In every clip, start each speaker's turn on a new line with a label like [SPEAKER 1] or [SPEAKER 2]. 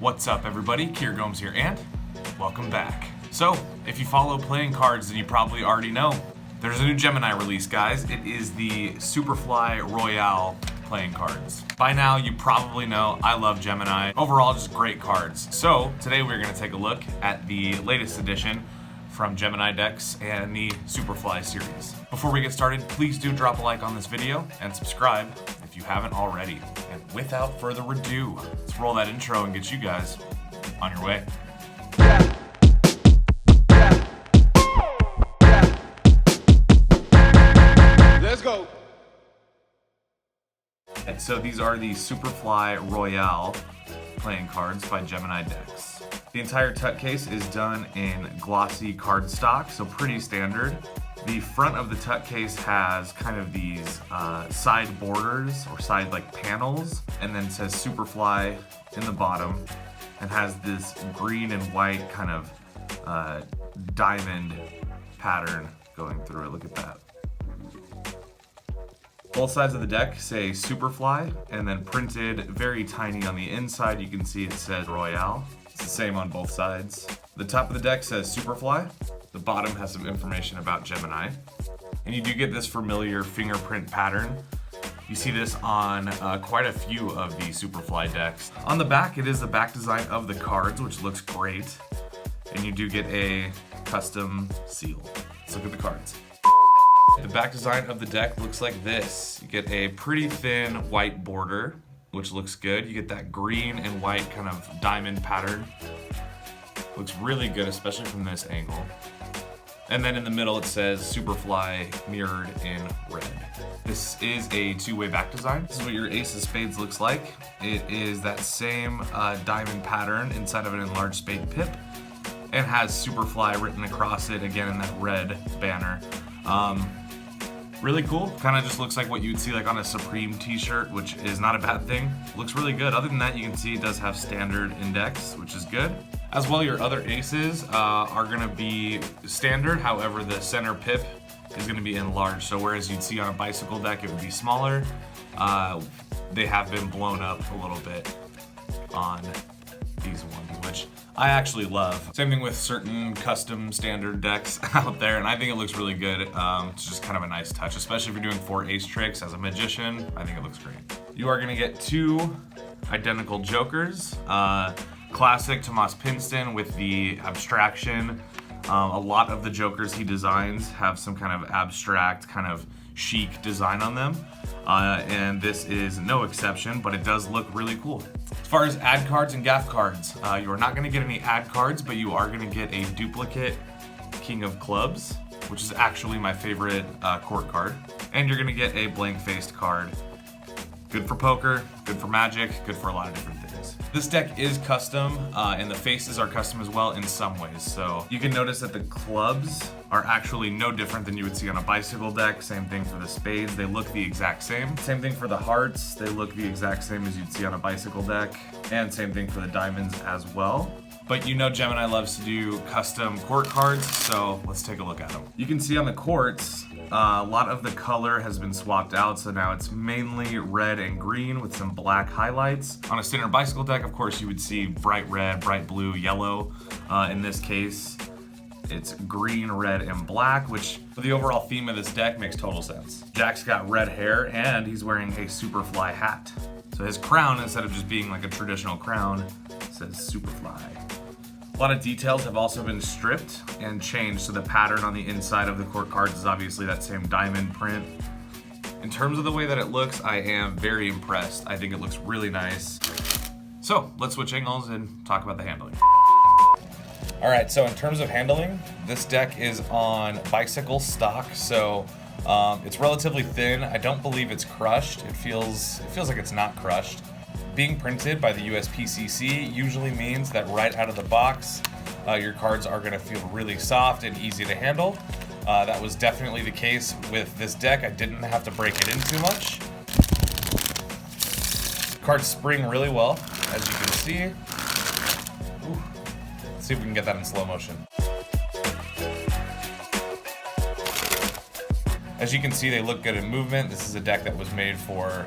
[SPEAKER 1] What's up, everybody? Kier Gomes here, and welcome back. So, if you follow playing cards, then you probably already know there's a new Gemini release, guys. It is the SUPERFLY ROYALE playing cards. By now, you probably know I love Gemini. Overall, just great cards. So, today we're going to take a look at the latest edition from Gemini decks and the SUPERFLY series. Before we get started, please do drop a like on this video and subscribe if you haven't already. And without further ado, let's roll that intro and get you guys on your way.
[SPEAKER 2] Let's go.
[SPEAKER 1] And so these are the SUPERFLY ROYALE playing cards by Gemini decks. The entire tut case is done in glossy cardstock, so pretty standard. The front of the tut case has kind of these side borders or side like panels, and then says SUPERFLY in the bottom, and has this green and white kind of diamond pattern going through it. Look at that. Both sides of the deck say SUPERFLY, and then printed very tiny on the inside, you can see it says ROYALE. It's the same on both sides. The top of the deck says SUPERFLY. The bottom has some information about Gemini. And you do get this familiar fingerprint pattern. You see this on quite a few of the SUPERFLY decks. On the back, it is the back design of the cards, which looks great. And you do get a custom seal. Let's look at the cards. The back design of the deck looks like this. You get a pretty thin white border, which looks good. You get that green and white kind of diamond pattern. Looks really good, especially from this angle. And then in the middle it says SUPERFLY mirrored in red. This is a two-way back design. This is what your ace of spades looks like. It is that same diamond pattern inside of an enlarged spade pip, and has SUPERFLY written across it again in that red banner. Really cool. Kind of just looks like what you'd see like on a Supreme t-shirt, which is not a bad thing. Looks really good. Other than that, you can see it does have standard index, which is good. As well, your other aces are gonna be standard. However, the center pip is gonna be enlarged. So whereas you'd see on a bicycle deck, it would be smaller. They have been blown up a little bit on these ones, which I actually love. Same thing with certain custom standard decks out there, and I think it looks really good. It's just kind of a nice touch, especially if you're doing 4 ace tricks as a magician. I think it looks great. You are gonna get 2 identical jokers. Classic Tomas Pinston with the abstraction. A lot of the jokers he designs have some kind of abstract, kind of chic design on them. And this is no exception, but it does look really cool. As far as ad cards and gaff cards, you are not gonna get any ad cards, but you are gonna get a duplicate King of Clubs, which is actually my favorite court card. And you're gonna get a blank-faced card. Good for poker, good for magic, good for a lot of different things. This deck is custom, and the faces are custom as well in some ways. So you can notice that the clubs are actually no different than you would see on a bicycle deck. Same thing for the spades, they look the exact same. Same thing for the hearts, they look the exact same as you'd see on a bicycle deck. And same thing for the diamonds as well. But you know Gemini loves to do custom court cards, so let's take a look at them. You can see on the courts, a lot of the color has been swapped out, so now it's mainly red and green with some black highlights. On a standard bicycle deck, of course, you would see bright red, bright blue, yellow. In this case, it's green, red, and black, which for the overall theme of this deck makes total sense. Jack's got red hair, and he's wearing a SUPERFLY hat. So his crown, instead of just being like a traditional crown, says SUPERFLY. A lot of details have also been stripped and changed, so the pattern on the inside of the court cards is obviously that same diamond print. In terms of the way that it looks, I am very impressed. I think it looks really nice. So let's switch angles and talk about the handling. All right, so in terms of handling, this deck is on bicycle stock, so it's relatively thin. I don't believe it's crushed. It feels like it's not crushed. Being printed by the USPCC usually means that right out of the box, your cards are gonna feel really soft and easy to handle. That was definitely the case with this deck. I didn't have to break it in too much. Cards spring really well, as you can see. Ooh. Let's see if we can get that in slow motion. As you can see, they look good in movement. This is a deck that was made for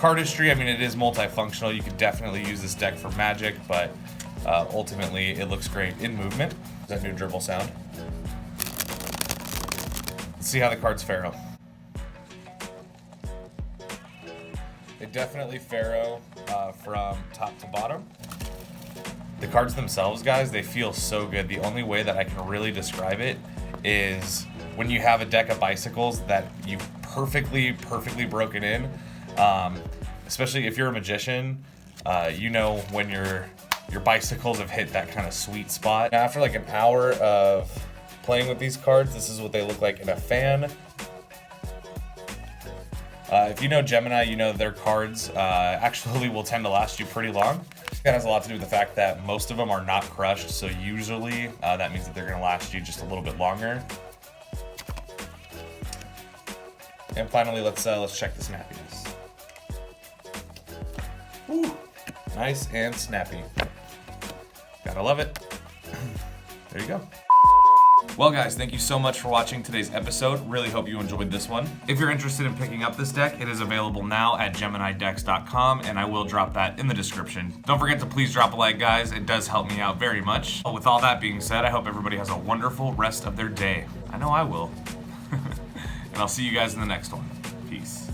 [SPEAKER 1] cardistry, I mean, it is multifunctional. You could definitely use this deck for Magic, but ultimately it looks great in movement. That new dribble sound. Let's see how the cards faro. They definitely faro from top to bottom. The cards themselves, guys, they feel so good. The only way that I can really describe it is when you have a deck of bicycles that you've perfectly broken in, especially if you're a magician, you know when your bicycles have hit that kind of sweet spot. After like an hour of playing with these cards, this is what they look like in a fan. If you know Gemini, you know their cards actually will tend to last you pretty long. That has a lot to do with the fact that most of them are not crushed, so usually that means that they're going to last you just a little bit longer. And finally, let's check the snappiness. Woo. Nice and snappy. Gotta love it. There you go. Well guys, thank you so much for watching today's episode. Really hope you enjoyed this one. If you're interested in picking up this deck, it is available now at GeminiDecks.com, and I will drop that in the description. Don't forget to please drop a like, guys. It does help me out very much. With all that being said, I hope everybody has a wonderful rest of their day. I know I will. And I'll see you guys in the next one. Peace.